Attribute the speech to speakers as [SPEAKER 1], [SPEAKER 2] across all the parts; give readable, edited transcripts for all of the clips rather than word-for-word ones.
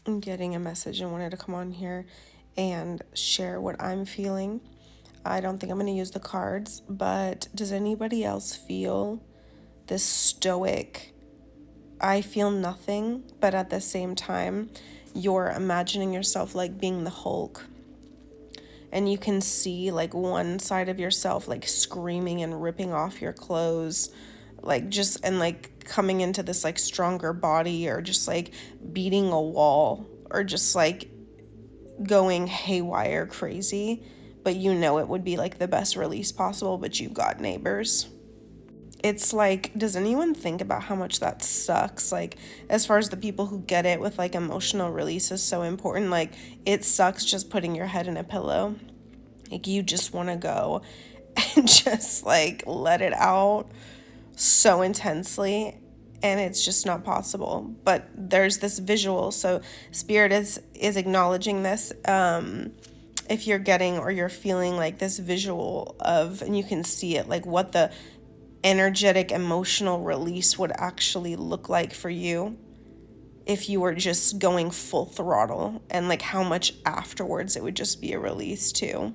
[SPEAKER 1] I'm getting a message and wanted to come on here and share what I'm feeling. I don't think I'm going to use the cards, but does anybody else feel this stoic? I feel nothing, but at the same time, you're imagining yourself like being the Hulk. And you can see like one side of yourself like screaming and ripping off your clothes, like just and like coming into this like stronger body, or just like beating a wall, or just like going haywire crazy. But you know it would be like the best release possible, but you've got neighbors. It's like, does anyone think about how much that sucks? Like, as far as the people who get it with like emotional release is so important. Like, it sucks just putting your head in a pillow. Like, you just want to go and just like let it out so intensely, and it's just not possible. But there's this visual, so spirit is acknowledging this. If you're getting or you're feeling like this visual of, and you can see it, like what the energetic emotional release would actually look like for you if you were just going full throttle, and like how much afterwards it would just be a release too.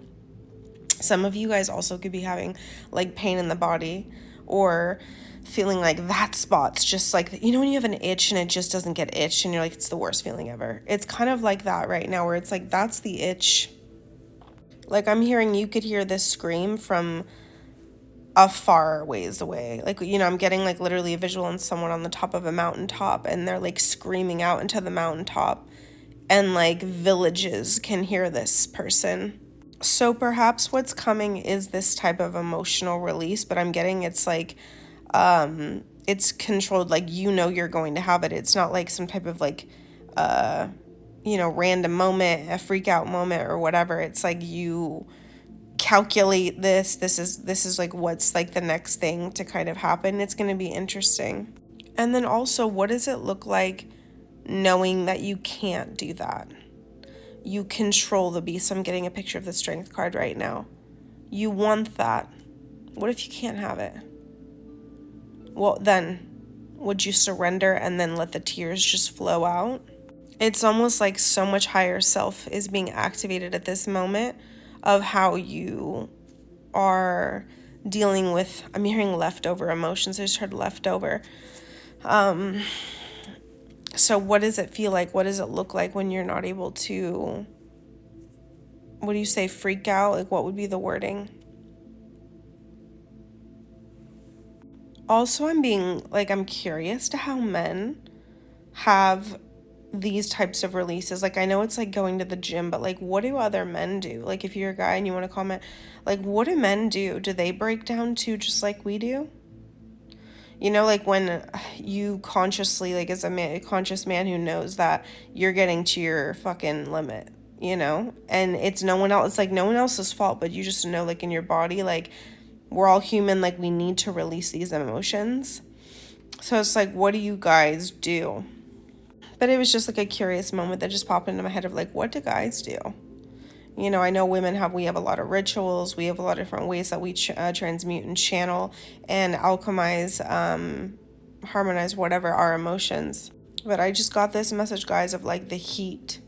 [SPEAKER 1] Some of you guys also could be having like pain in the body, or feeling like that spot's just like, you know, when you have an itch and it just doesn't get itched and you're like, it's the worst feeling ever. It's kind of like that right now, where it's like, that's the itch. Like, I'm hearing, you could hear this scream from a far ways away. Like, you know, I'm getting like literally a visual on someone on the top of a mountaintop, and they're like screaming out into the mountaintop, and like villages can hear this person. So perhaps what's coming is this type of emotional release, but I'm getting it's like it's controlled, like, you know, you're going to have it. It's not like some type of like you know, random moment, a freak out moment or whatever. It's like you calculate this is like what's like the next thing to kind of happen. It's going to be interesting. And then also, what does it look like knowing that you can't do that? You control the beast. I'm getting a picture of the strength card right now. You want that. What if you can't have it? Well, then would you surrender and then let the tears just flow out? It's almost like so much higher self is being activated at this moment of how you are dealing with, I'm hearing leftover emotions. I just heard leftover. So what does it feel like? What does it look like when you're not able to, what do you say, freak out? Like, what would be the wording? Also, I'm curious to how men have these types of releases. Like, I know it's like going to the gym, but like, what do other men do? Like, if you're a guy and you want to comment, like, what do men do? Do they break down too, just like we do? You know, like when you consciously, like as a conscious man who knows that you're getting to your fucking limit, you know, and it's no one else, it's like no one else's fault, but you just know, like in your body, like we're all human, like we need to release these emotions. So it's like, what do you guys do? But it was just like a curious moment that just popped into my head of like, what do guys do? You know, I know we have a lot of rituals. We have a lot of different ways that we transmute and channel and alchemize, harmonize, whatever, our emotions. But I just got this message, guys, of like the heat,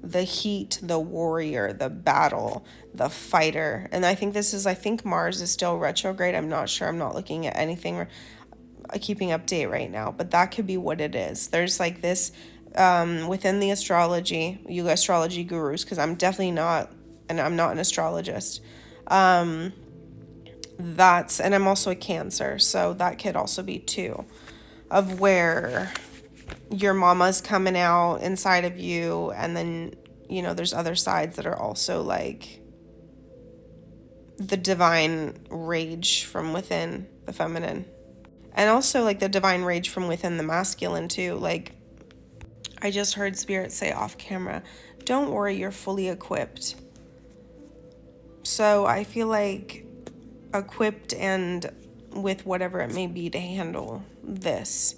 [SPEAKER 1] the warrior, the battle, the fighter. And I think Mars is still retrograde. I'm not sure. I'm not looking at anything, keeping update right now, but that could be what it is. There's like this within the astrology, you astrology gurus, because I'm definitely not, and I'm not an astrologist. And I'm also a Cancer, so that could also be too, of where your mama's coming out inside of you, and then, you know, there's other sides that are also like the divine rage from within the feminine, and also like the divine rage from within the masculine too. Like, I just heard spirit say off camera, don't worry, you're fully equipped. So I feel like equipped and with whatever it may be to handle this.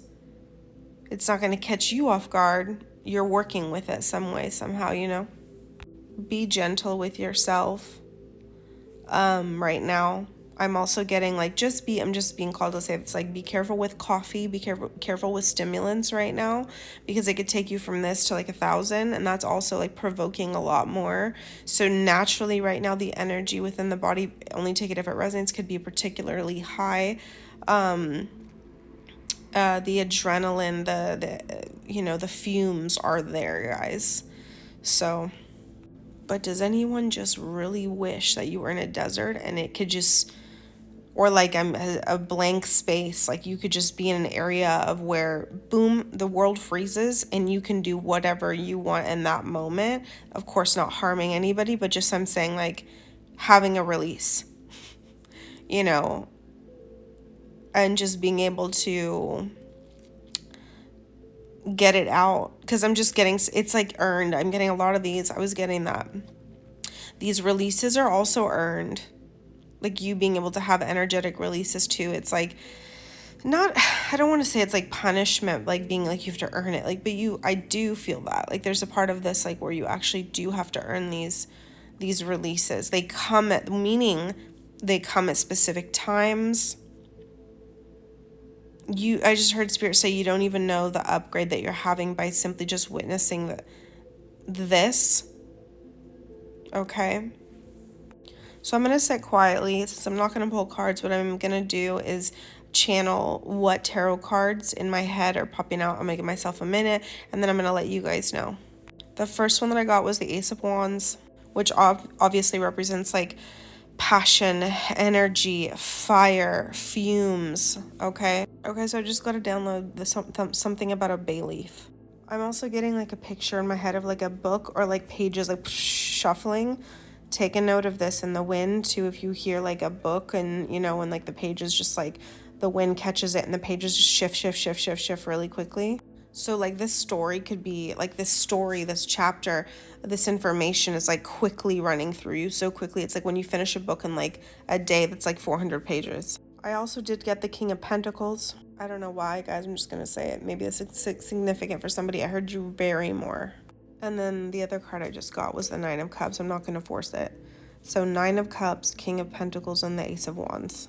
[SPEAKER 1] It's not going to catch you off guard. You're working with it some way, somehow, you know. Be gentle with yourself right now. I'm also getting like I'm just being called to say it's like be careful with coffee, be careful with stimulants right now, because it could take you from this to like 1,000, and that's also like provoking a lot more. So naturally right now the energy within the body, only take it if it resonates, could be particularly high. The adrenaline, the fumes are there, guys. So, but does anyone just really wish that you were in a desert and it could just, or like a blank space, like you could just be in an area of where boom, the world freezes and you can do whatever you want in that moment, of course not harming anybody, but just I'm saying like having a release, you know, and just being able to get it out, because I'm just getting, it's like earned. I'm getting a lot of these. I was getting that these releases are also earned, like you being able to have energetic releases too. It's like not, I don't want to say it's like punishment, like being like you have to earn it, like, but I do feel that like there's a part of this like where you actually do have to earn these releases. They come at, meaning they come at specific times. I just heard spirit say you don't even know the upgrade that you're having by simply just witnessing this. Okay. So I'm going to sit quietly, since I'm not going to pull cards. What I'm going to do is channel what tarot cards in my head are popping out. I'm going to give myself a minute, and then I'm going to let you guys know. The first one that I got was the Ace of Wands, which obviously represents like passion, energy, fire, fumes. Okay, so I just got to download something about a bay leaf. I'm also getting like a picture in my head of like a book or like pages like shuffling. Take a note of this in the wind too, if you hear like a book and when like the pages just like the wind catches it and the pages just shift really quickly. So like this story could be like this chapter, this information is like quickly running through you so quickly. It's like when you finish a book in like a day that's like 400 pages. I also did get the King of Pentacles. I don't know why, guys. I'm just going to say it. Maybe this is significant for somebody. I heard you bury more. And then the other card I just got was the Nine of Cups. I'm not going to force it. So Nine of Cups, King of Pentacles, and the Ace of Wands.